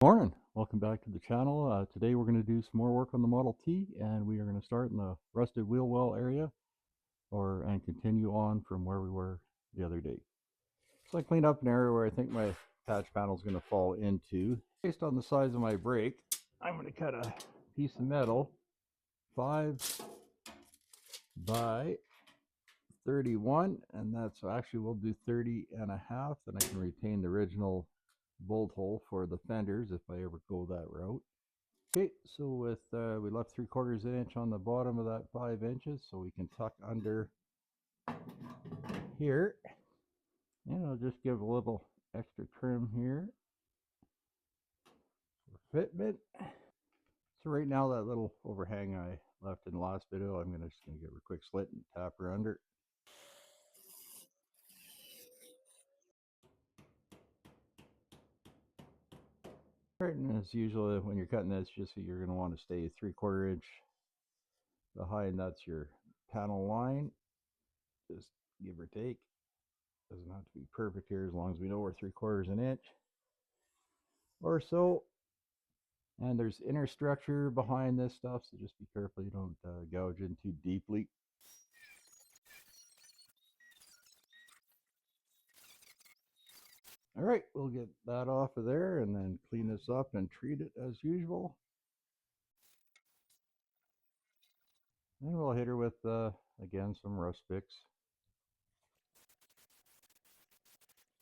Morning, welcome back to the channel. Today we're going to do some more work on the Model T, and we are going to start in the rusted wheel well area and continue on from where we were the other day. So I cleaned up an area where I think my patch panel is going to fall into. Based on the size of my brake, I'm going to cut a piece of metal 5 by 31, and that's actually we'll do 30 and a half, and I can retain the original bolt hole for the fenders if I ever go that route. Okay, so with we left 3/4 inch on the bottom of that 5 inches, so we can tuck under here, and I'll just give a little extra trim here for fitment. So right now that little overhang I left in the last video, I'm just gonna give her a quick slit and tap her under. Right, and as usual when you're cutting this, just so you're gonna want to stay 3/4 inch behind. That's your panel line, just give or take. Doesn't have to be perfect here as long as we know we're 3/4 inch or so. And there's inner structure behind this stuff, so just be careful you don't gouge in too deeply. All right, we'll get that off of there and then clean this up and treat it as usual. And we'll hit her with, again, some rust fix.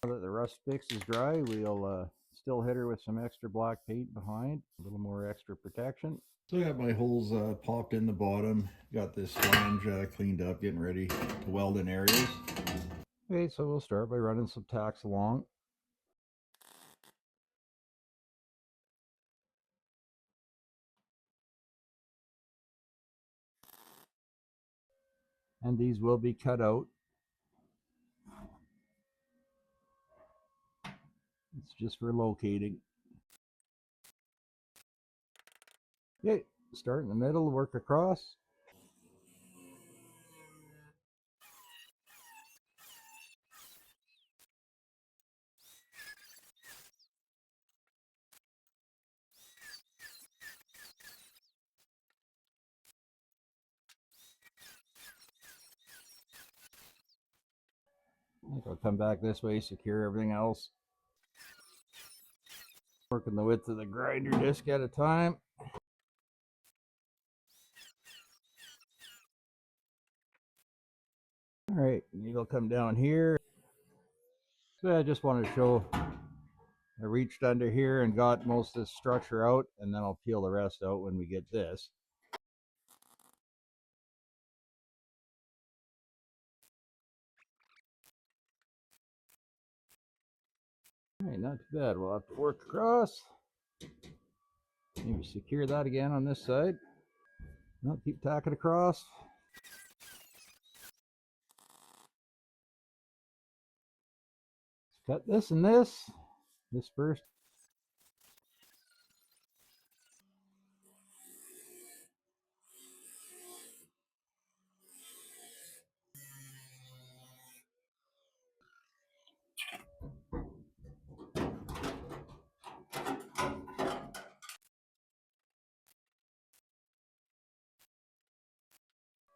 Now that the rust fix is dry, we'll still hit her with some extra black paint behind, a little more extra protection. So I got my holes popped in the bottom, got this flange cleaned up, getting ready to weld in areas. Okay, so we'll start by running some tacks along. And these will be cut out. It's just for locating. Okay, start in the middle, work across. I'll come back this way, secure everything else. Working the width of the grinder disc at a time. All right, needle come down here. So I just wanted to show I reached under here and got most of this structure out, and then I'll peel the rest out when we get this. All right, not too bad. We'll have to work across. Maybe secure that again on this side. No, keep tacking across. Cut this and this. This first.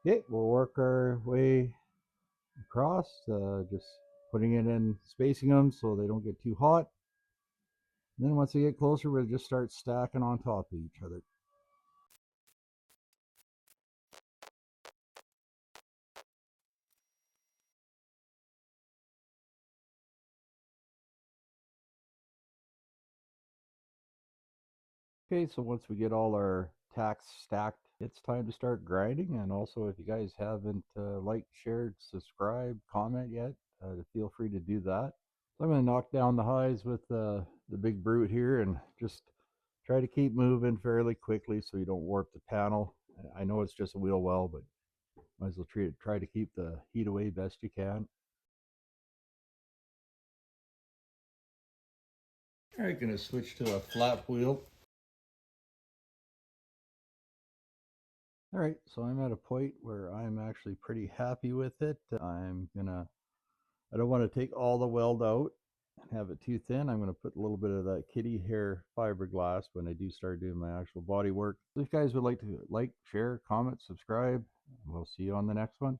Okay, we'll work our way across, just putting it in, spacing them so they don't get too hot. And then once they get closer, we'll just start stacking on top of each other. Okay, so once we get all our tacks stacked, it's time to start grinding. And also, if you guys haven't liked, shared, subscribed, comment yet, feel free to do that. So I'm going to knock down the highs with the big brute here and just try to keep moving fairly quickly so you don't warp the panel. I know it's just a wheel well, but might as well try to keep the heat away best you can. All right, going to switch to a flap wheel. All right, so I'm at a point where I'm actually pretty happy with it. I don't want to take all the weld out. have it too thin, I'm going to put a little bit of that kitty hair fiberglass when I do start doing my actual body work. If you guys would like to like, share, comment, subscribe, we'll see you on the next one.